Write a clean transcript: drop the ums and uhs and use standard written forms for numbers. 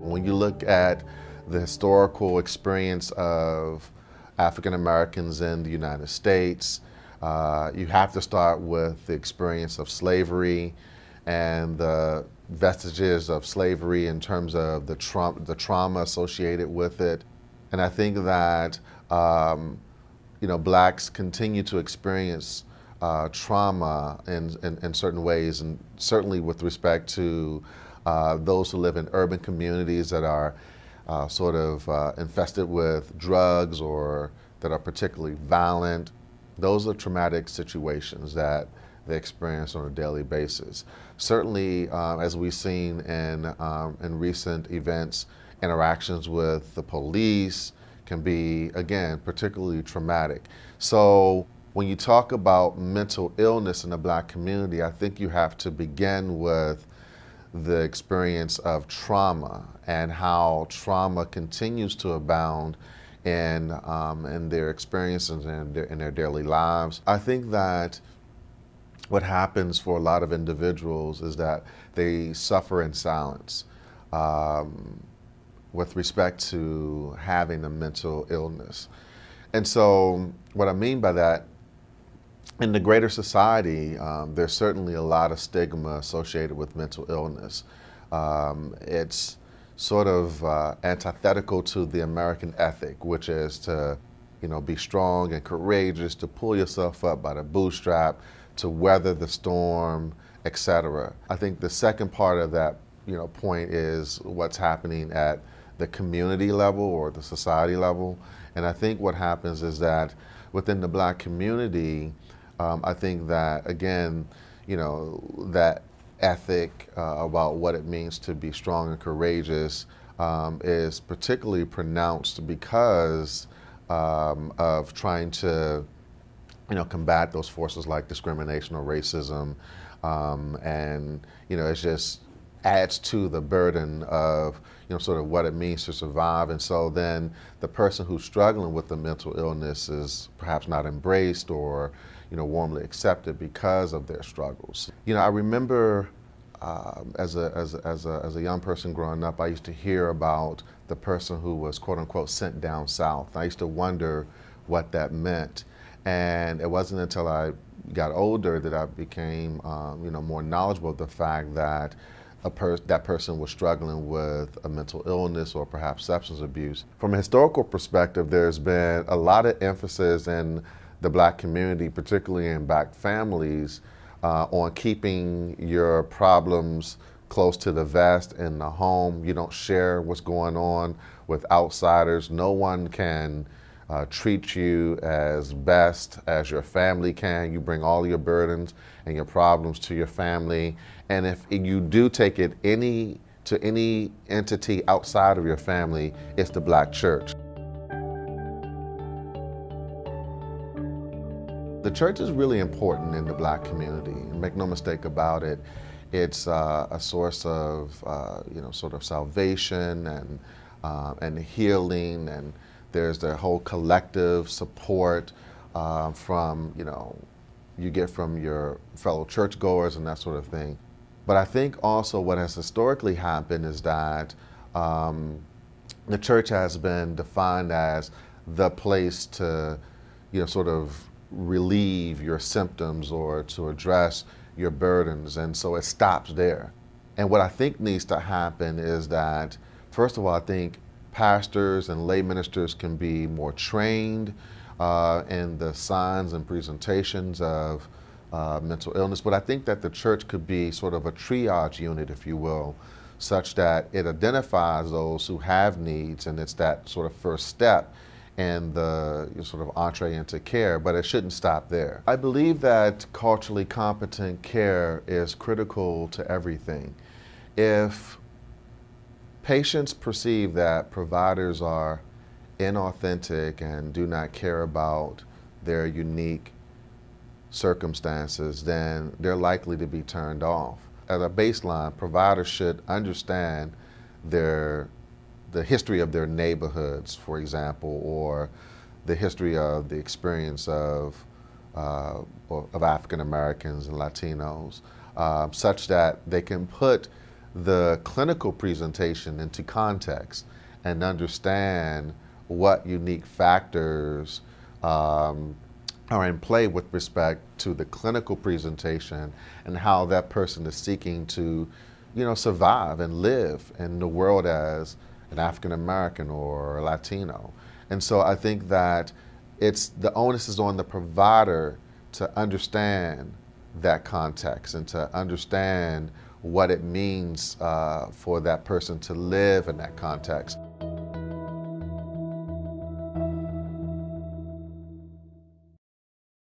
When you look at the historical experience of African Americans in the United States, you have to start with the experience of slavery and the vestiges of slavery in terms of the trauma associated with it. And I think that blacks continue to experience trauma in certain ways, and certainly with respect to those who live in urban communities that are infested with drugs or that are particularly violent. Those are traumatic situations that they experience on a daily basis. Certainly, as we've seen in recent events, interactions with the police can be, again, particularly traumatic. So when you talk about mental illness in the black community, I think you have to begin with the experience of trauma and how trauma continues to abound in their experiences and in their daily lives. I think that what happens for a lot of individuals is that they suffer in silence with respect to having a mental illness. And so what I mean by that, in the greater society, there's certainly a lot of stigma associated with mental illness. It's sort of antithetical to the American ethic, which is to, be strong and courageous, to pull yourself up by the bootstrap, to weather the storm, etc. I think the second part of that, point is what's happening at the community level or the society level. And I think what happens is that within the black community, I think that, again, that ethic about what it means to be strong and courageous is particularly pronounced because of trying to, combat those forces like discrimination or racism. And, it just adds to the burden of, sort of what it means to survive. And so then the person who's struggling with the mental illness is perhaps not embraced or, warmly accepted because of their struggles. I remember as a young person growing up, I used to hear about the person who was quote unquote sent down south. I used to wonder what that meant. And it wasn't until I got older that I became, more knowledgeable of the fact that that person was struggling with a mental illness or perhaps substance abuse. From a historical perspective, there's been a lot of emphasis in the black community, particularly in black families, on keeping your problems close to the vest in the home. You don't share what's going on with outsiders. No one can treat you as best as your family can. You bring all your burdens and your problems to your family. And if you do take it to any entity outside of your family, it's the black church. The church is really important in the black community. Make no mistake about it. It's a source of, sort of salvation and healing, and there's the whole collective support from, you get from your fellow churchgoers and that sort of thing. But I think also what has historically happened is that the church has been defined as the place to, sort of relieve your symptoms or to address your burdens, and so it stops there. And what I think needs to happen is that, first of all, I think pastors and lay ministers can be more trained in the signs and presentations of mental illness, but I think that the church could be sort of a triage unit, if you will, such that it identifies those who have needs, and it's that sort of first step and the sort of entree into care, but it shouldn't stop there. I believe that culturally competent care is critical to everything. If patients perceive that providers are inauthentic and do not care about their unique circumstances, then they're likely to be turned off. As a baseline, providers should understand the history of their neighborhoods, for example, or the history of the experience of African Americans and Latinos, such that they can put the clinical presentation into context and understand what unique factors are in play with respect to the clinical presentation and how that person is seeking to, survive and live in the world as an African American or Latino. And so I think that the onus is on the provider to understand that context and to understand what it means for that person to live in that context.